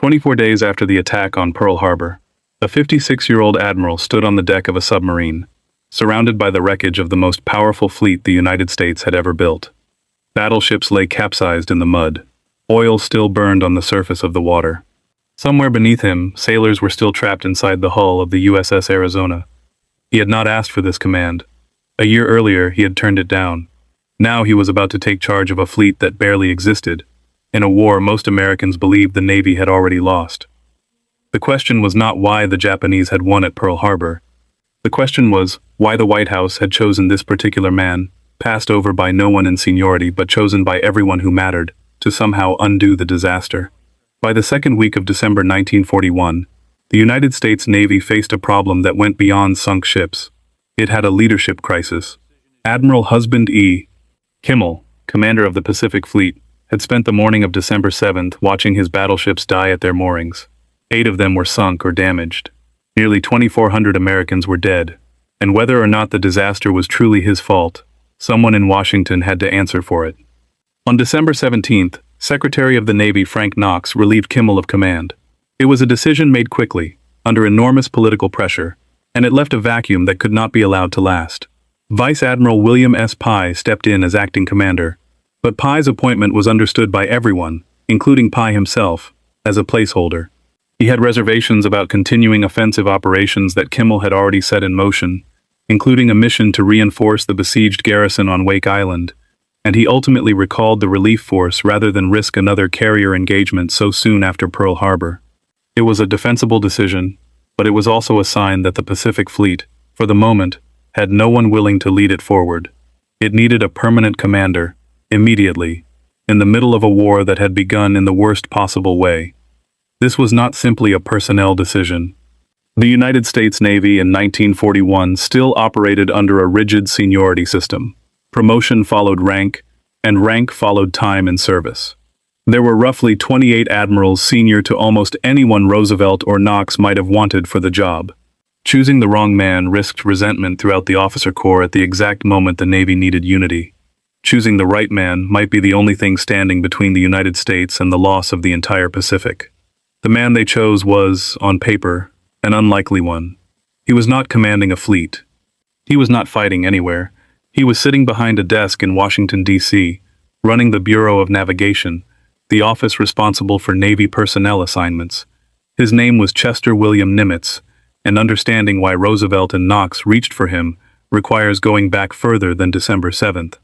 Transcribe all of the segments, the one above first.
24 days after the attack on Pearl Harbor, a 56-year-old admiral stood on the deck of a submarine, surrounded by the wreckage of the most powerful fleet the United States had ever built. Battleships lay capsized in the mud. Oil still burned on the surface of the water. Somewhere beneath him, sailors were still trapped inside the hull of the USS Arizona. He had not asked for this command. A year earlier, he had turned it down. Now he was about to take charge of a fleet that barely existed, in a war most Americans believed the Navy had already lost. The question was not why the Japanese had won at Pearl Harbor. The question was why the White House had chosen this particular man, passed over by no one in seniority but chosen by everyone who mattered, to somehow undo the disaster. By the second week of December 1941, the United States Navy faced a problem that went beyond sunk ships. It had a leadership crisis. Admiral Husband Kimmel, commander of the Pacific Fleet, had spent the morning of December 7th watching his battleships die at their moorings. 8 of them were sunk or damaged. Nearly 2,400 Americans were dead, and whether or not the disaster was truly his fault, someone in Washington had to answer for it. On December 17th, Secretary of the Navy Frank Knox relieved Kimmel of command. It was a decision made quickly, under enormous political pressure, and it left a vacuum that could not be allowed to last. Vice Admiral William S. Pye stepped in as acting commander, but Pye's appointment was understood by everyone, including Pye himself, as a placeholder. He had reservations about continuing offensive operations that Kimmel had already set in motion, including a mission to reinforce the besieged garrison on Wake Island, and he ultimately recalled the relief force rather than risk another carrier engagement so soon after Pearl Harbor. It was a defensible decision, but it was also a sign that the Pacific Fleet, for the moment, had no one willing to lead it forward. It needed a permanent commander, immediately, in the middle of a war that had begun in the worst possible way. This was not simply a personnel decision. The United States Navy in 1941 still operated under a rigid seniority system. Promotion followed rank, and rank followed time in service. There were roughly 28 admirals senior to almost anyone Roosevelt or Knox might have wanted for the job. Choosing the wrong man risked resentment throughout the officer corps at the exact moment the Navy needed unity. Choosing the right man might be the only thing standing between the United States and the loss of the entire Pacific. The man they chose was, on paper, an unlikely one. He was not commanding a fleet. He was not fighting anywhere. He was sitting behind a desk in Washington, D.C., running the Bureau of Navigation, the office responsible for Navy personnel assignments. His name was Chester William Nimitz, and understanding why Roosevelt and Knox reached for him requires going back further than December 7th.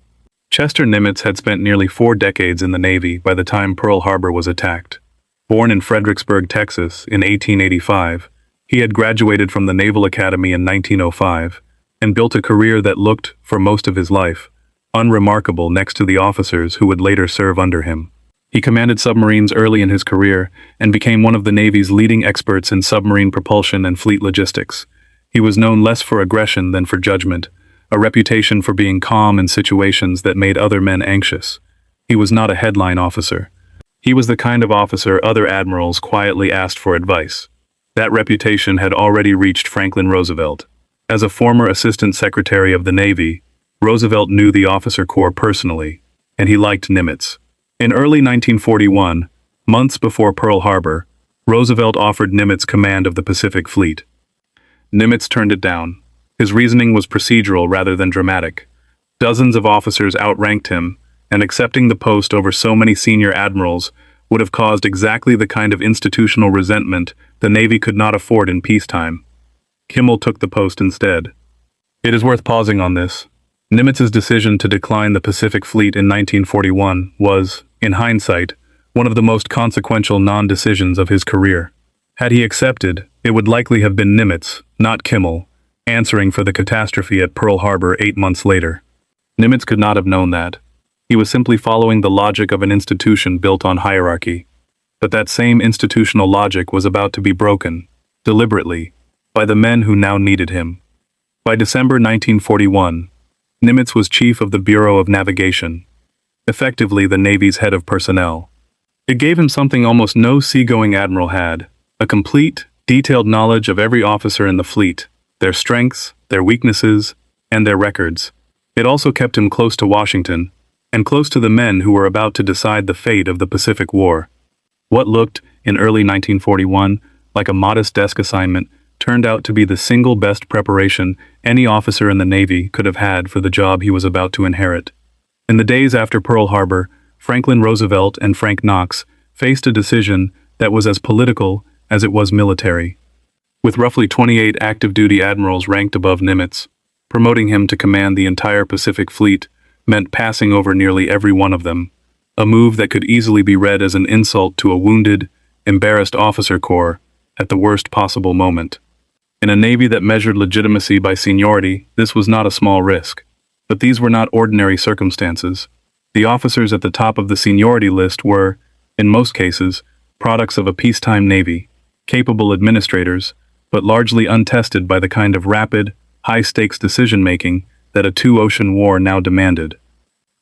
Chester Nimitz had spent nearly 4 decades in the Navy by the time Pearl Harbor was attacked. Born in Fredericksburg, Texas, in 1885, he had graduated from the Naval Academy in 1905 and built a career that looked, for most of his life, unremarkable next to the officers who would later serve under him. He commanded submarines early in his career and became one of the Navy's leading experts in submarine propulsion and fleet logistics. He was known less for aggression than for judgment, a reputation for being calm in situations that made other men anxious. He was not a headline officer. He was the kind of officer other admirals quietly asked for advice. That reputation had already reached Franklin Roosevelt. As a former Assistant Secretary of the Navy, Roosevelt knew the officer corps personally, and he liked Nimitz. In early 1941, months before Pearl Harbor, Roosevelt offered Nimitz command of the Pacific Fleet. Nimitz turned it down. His reasoning was procedural rather than dramatic. Dozens of officers outranked him, and accepting the post over so many senior admirals would have caused exactly the kind of institutional resentment the Navy could not afford in peacetime. Kimmel took the post instead. It is worth pausing on this. Nimitz's decision to decline the Pacific Fleet in 1941 was, in hindsight, one of the most consequential non-decisions of his career. Had he accepted, it would likely have been Nimitz, not Kimmel, answering for the catastrophe at Pearl Harbor 8 months later. Nimitz could not have known that. He was simply following the logic of an institution built on hierarchy. But that same institutional logic was about to be broken, deliberately, by the men who now needed him. By December 1941, Nimitz was chief of the Bureau of Navigation, effectively the Navy's head of personnel. It gave him something almost no seagoing admiral had, a complete, detailed knowledge of every officer in the fleet, their strengths, their weaknesses, and their records. It also kept him close to Washington, and close to the men who were about to decide the fate of the Pacific War. What looked, in early 1941, like a modest desk assignment, turned out to be the single best preparation any officer in the Navy could have had for the job he was about to inherit. In the days after Pearl Harbor, Franklin Roosevelt and Frank Knox faced a decision that was as political as it was military. With roughly 28 active-duty admirals ranked above Nimitz, promoting him to command the entire Pacific Fleet meant passing over nearly every one of them, a move that could easily be read as an insult to a wounded, embarrassed officer corps at the worst possible moment. In a Navy that measured legitimacy by seniority, this was not a small risk. But these were not ordinary circumstances. The officers at the top of the seniority list were, in most cases, products of a peacetime Navy, capable administrators, but largely untested by the kind of rapid, high-stakes decision-making that a two-ocean war now demanded.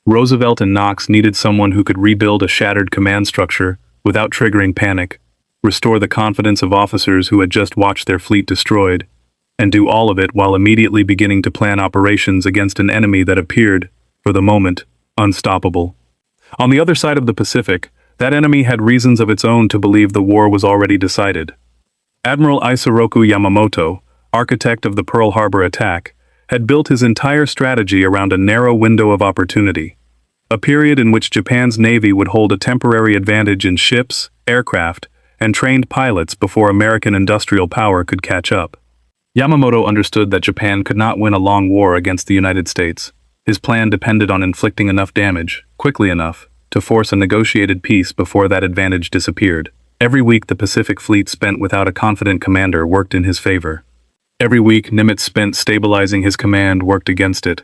Roosevelt and Knox needed someone who could rebuild a shattered command structure without triggering panic, restore the confidence of officers who had just watched their fleet destroyed, and do all of it while immediately beginning to plan operations against an enemy that appeared, for the moment, unstoppable. On the other side of the Pacific, that enemy had reasons of its own to believe the war was already decided. Admiral Isoroku Yamamoto, architect of the Pearl Harbor attack, had built his entire strategy around a narrow window of opportunity, a period in which Japan's Navy would hold a temporary advantage in ships, aircraft, and trained pilots before American industrial power could catch up. Yamamoto understood that Japan could not win a long war against the United States. His plan depended on inflicting enough damage, quickly enough, to force a negotiated peace before that advantage disappeared. Every week the Pacific Fleet spent without a confident commander worked in his favor. Every week Nimitz spent stabilizing his command worked against it.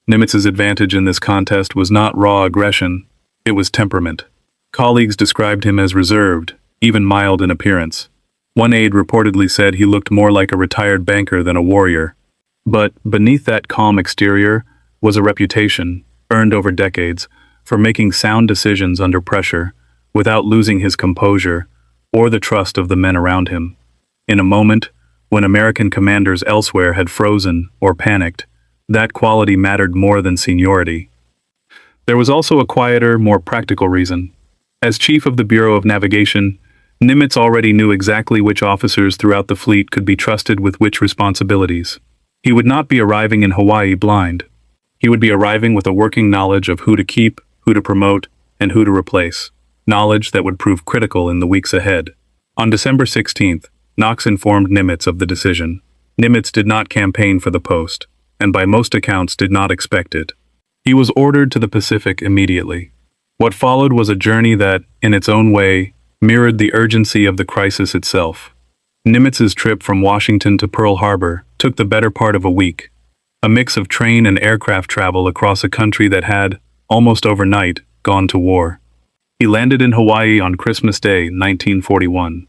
Nimitz's advantage in this contest was not raw aggression, it was temperament. Colleagues described him as reserved, even mild in appearance. One aide reportedly said he looked more like a retired banker than a warrior. But beneath that calm exterior was a reputation, earned over decades, for making sound decisions under pressure, without losing his composure or the trust of the men around him. In a moment, when American commanders elsewhere had frozen or panicked, that quality mattered more than seniority. There was also a quieter, more practical reason. As chief of the Bureau of Navigation, Nimitz already knew exactly which officers throughout the fleet could be trusted with which responsibilities. He would not be arriving in Hawaii blind. He would be arriving with a working knowledge of who to keep, who to promote, and who to replace, knowledge that would prove critical in the weeks ahead. On December 16th, Knox informed Nimitz of the decision. Nimitz did not campaign for the post, and by most accounts did not expect it. He was ordered to the Pacific immediately. What followed was a journey that, in its own way, mirrored the urgency of the crisis itself. Nimitz's trip from Washington to Pearl Harbor took the better part of a week, a mix of train and aircraft travel across a country that had, almost overnight, gone to war. He landed in Hawaii on Christmas Day, 1941.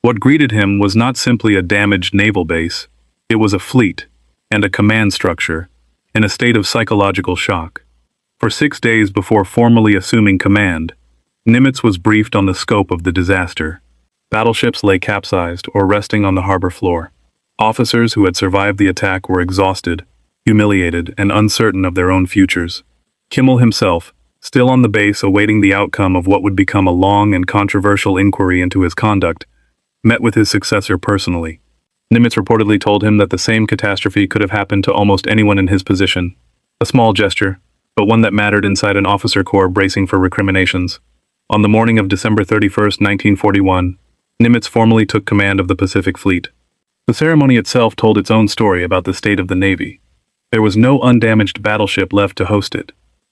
What greeted him was not simply a damaged naval base, it was a fleet and a command structure in a state of psychological shock. For 6 days before formally assuming command, Nimitz was briefed on the scope of the disaster. Battleships lay capsized or resting on the harbor floor. Officers who had survived the attack were exhausted, humiliated, and uncertain of their own futures. Kimmel himself, still on the base awaiting the outcome of what would become a long and controversial inquiry into his conduct, met with his successor personally. Nimitz reportedly told him that the same catastrophe could have happened to almost anyone in his position. A small gesture, but one that mattered inside an officer corps bracing for recriminations. On the morning of December 31st, 1941, Nimitz formally took command of the Pacific Fleet. The ceremony itself told its own story about the state of the Navy. There was no undamaged battleship left to host it.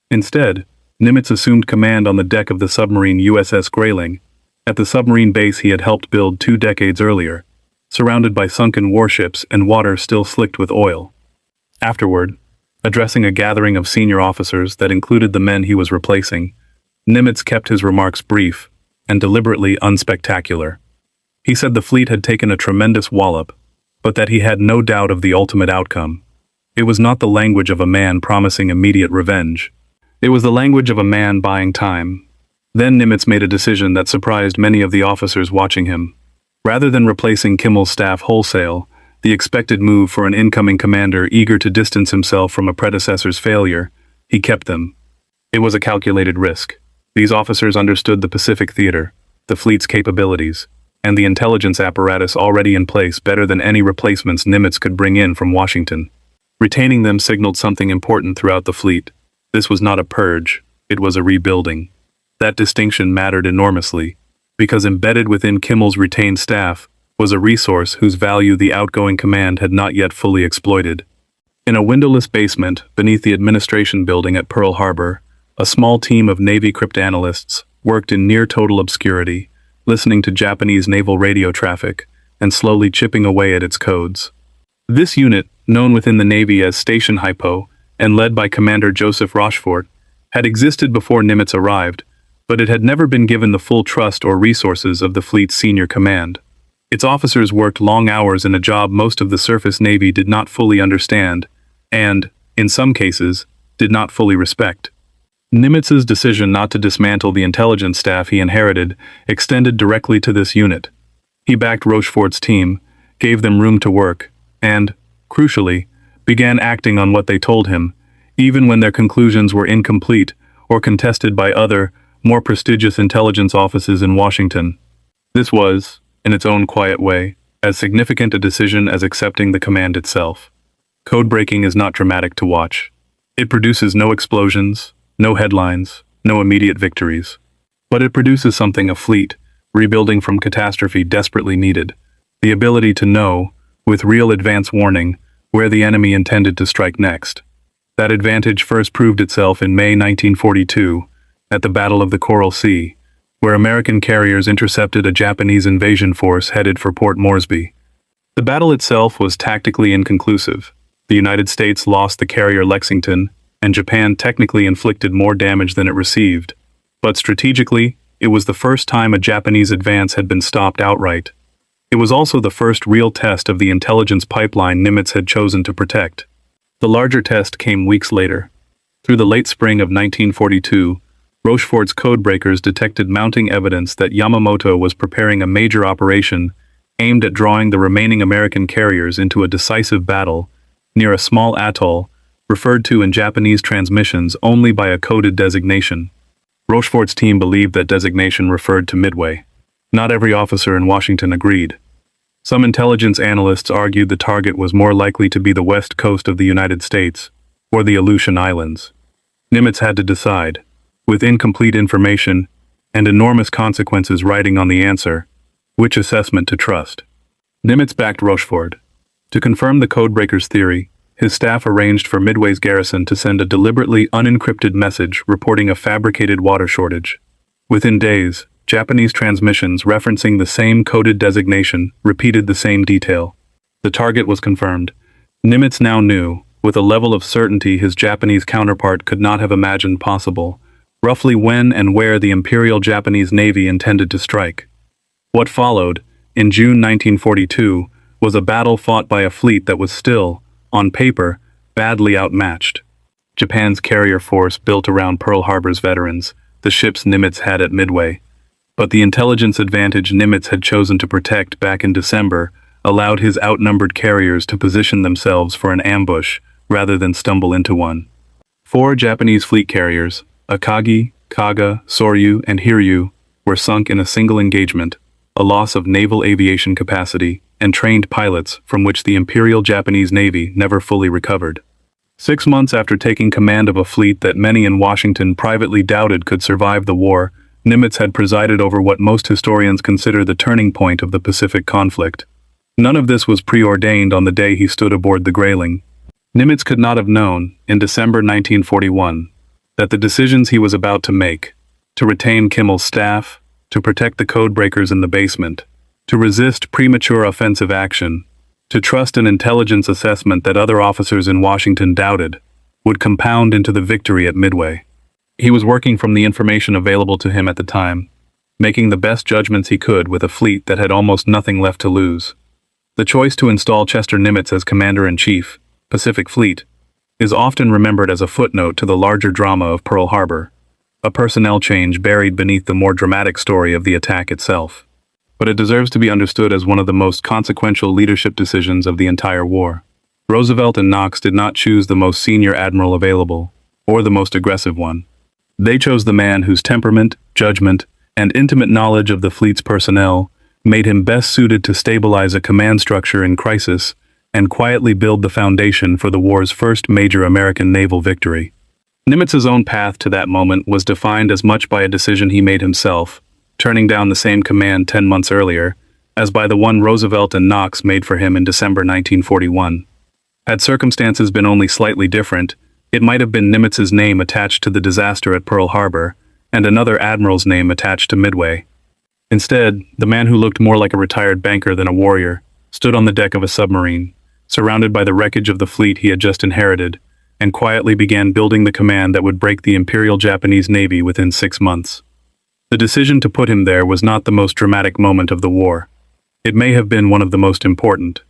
Instead, Nimitz assumed command on the deck of the submarine USS Grayling, at the submarine base he had helped build 2 decades earlier, surrounded by sunken warships and water still slicked with oil. Afterward, addressing a gathering of senior officers that included the men he was replacing, Nimitz kept his remarks brief and deliberately unspectacular. He said the fleet had taken a tremendous wallop, but that he had no doubt of the ultimate outcome. It was not the language of a man promising immediate revenge. It was the language of a man buying time. Then Nimitz made a decision that surprised many of the officers watching him. Rather than replacing Kimmel's staff wholesale, the expected move for an incoming commander eager to distance himself from a predecessor's failure, he kept them. It was a calculated risk. These officers understood the Pacific theater, the fleet's capabilities, and the intelligence apparatus already in place better than any replacements Nimitz could bring in from Washington. Retaining them signaled something important throughout the fleet. This was not a purge, it was a rebuilding. That distinction mattered enormously, because embedded within Kimmel's retained staff was a resource whose value the outgoing command had not yet fully exploited. In a windowless basement beneath the administration building at Pearl Harbor, a small team of Navy cryptanalysts worked in near-total obscurity, listening to Japanese naval radio traffic and slowly chipping away at its codes. This unit, known within the Navy as Station HYPO and led by Commander Joseph Rochefort, had existed before Nimitz arrived, but it had never been given the full trust or resources of the fleet's senior command. Its officers worked long hours in a job most of the surface Navy did not fully understand and, in some cases, did not fully respect. Nimitz's decision not to dismantle the intelligence staff he inherited extended directly to this unit. He backed Rochefort's team, gave them room to work, and, crucially, began acting on what they told him, even when their conclusions were incomplete or contested by other, more prestigious intelligence offices in Washington. This was, in its own quiet way, as significant a decision as accepting the command itself. Code-breaking is not dramatic to watch. It produces no explosions, no headlines, no immediate victories. But it produces something a fleet, rebuilding from catastrophe, desperately needed: the ability to know, with real advance warning, where the enemy intended to strike next. That advantage first proved itself in May 1942, at the Battle of the Coral Sea, where American carriers intercepted a Japanese invasion force headed for Port Moresby. The battle itself was tactically inconclusive. The United States lost the carrier Lexington, and Japan technically inflicted more damage than it received. But strategically, it was the first time a Japanese advance had been stopped outright. It was also the first real test of the intelligence pipeline Nimitz had chosen to protect. The larger test came weeks later. Through the late spring of 1942, Rochefort's codebreakers detected mounting evidence that Yamamoto was preparing a major operation aimed at drawing the remaining American carriers into a decisive battle near a small atoll referred to in Japanese transmissions only by a coded designation. Rochefort's team believed that designation referred to Midway. Not every officer in Washington agreed. Some intelligence analysts argued the target was more likely to be the west coast of the United States or the Aleutian Islands. Nimitz had to decide, with incomplete information and enormous consequences riding on the answer, which assessment to trust. Nimitz backed Rochefort. To confirm the codebreaker's theory, his staff arranged for Midway's garrison to send a deliberately unencrypted message reporting a fabricated water shortage. Within days, Japanese transmissions referencing the same coded designation repeated the same detail. The target was confirmed. Nimitz now knew, with a level of certainty his Japanese counterpart could not have imagined possible, roughly when and where the Imperial Japanese Navy intended to strike. What followed, in June 1942, was a battle fought by a fleet that was still, on paper, badly outmatched. Japan's carrier force built around Pearl Harbor's veterans, the ships Nimitz had at Midway. But the intelligence advantage Nimitz had chosen to protect back in December allowed his outnumbered carriers to position themselves for an ambush rather than stumble into one. 4 Japanese fleet carriers, Akagi, Kaga, Soryu, and Hiryu, were sunk in a single engagement, a loss of naval aviation capacity and trained pilots from which the Imperial Japanese Navy never fully recovered. 6 months after taking command of a fleet that many in Washington privately doubted could survive the war, Nimitz had presided over what most historians consider the turning point of the Pacific conflict. None of this was preordained on the day he stood aboard the Grayling. Nimitz could not have known, in December 1941, that the decisions he was about to make, to retain Kimmel's staff, to protect the codebreakers in the basement, to resist premature offensive action, to trust an intelligence assessment that other officers in Washington doubted, would compound into the victory at Midway. He was working from the information available to him at the time, making the best judgments he could with a fleet that had almost nothing left to lose. The choice to install Chester Nimitz as Commander-in-Chief, Pacific Fleet, is often remembered as a footnote to the larger drama of Pearl Harbor, a personnel change buried beneath the more dramatic story of the attack itself. But it deserves to be understood as one of the most consequential leadership decisions of the entire war. Roosevelt and Knox did not choose the most senior admiral available, or the most aggressive one. They chose the man whose temperament, judgment, and intimate knowledge of the fleet's personnel made him best suited to stabilize a command structure in crisis and quietly build the foundation for the war's first major American naval victory. Nimitz's own path to that moment was defined as much by a decision he made himself, turning down the same command 10 months earlier, as by the one Roosevelt and Knox made for him in December 1941. Had circumstances been only slightly different, it might have been Nimitz's name attached to the disaster at Pearl Harbor, and another admiral's name attached to Midway. Instead, the man who looked more like a retired banker than a warrior stood on the deck of a submarine, surrounded by the wreckage of the fleet he had just inherited, and quietly began building the command that would break the Imperial Japanese Navy within 6 months. The decision to put him there was not the most dramatic moment of the war. It may have been one of the most important.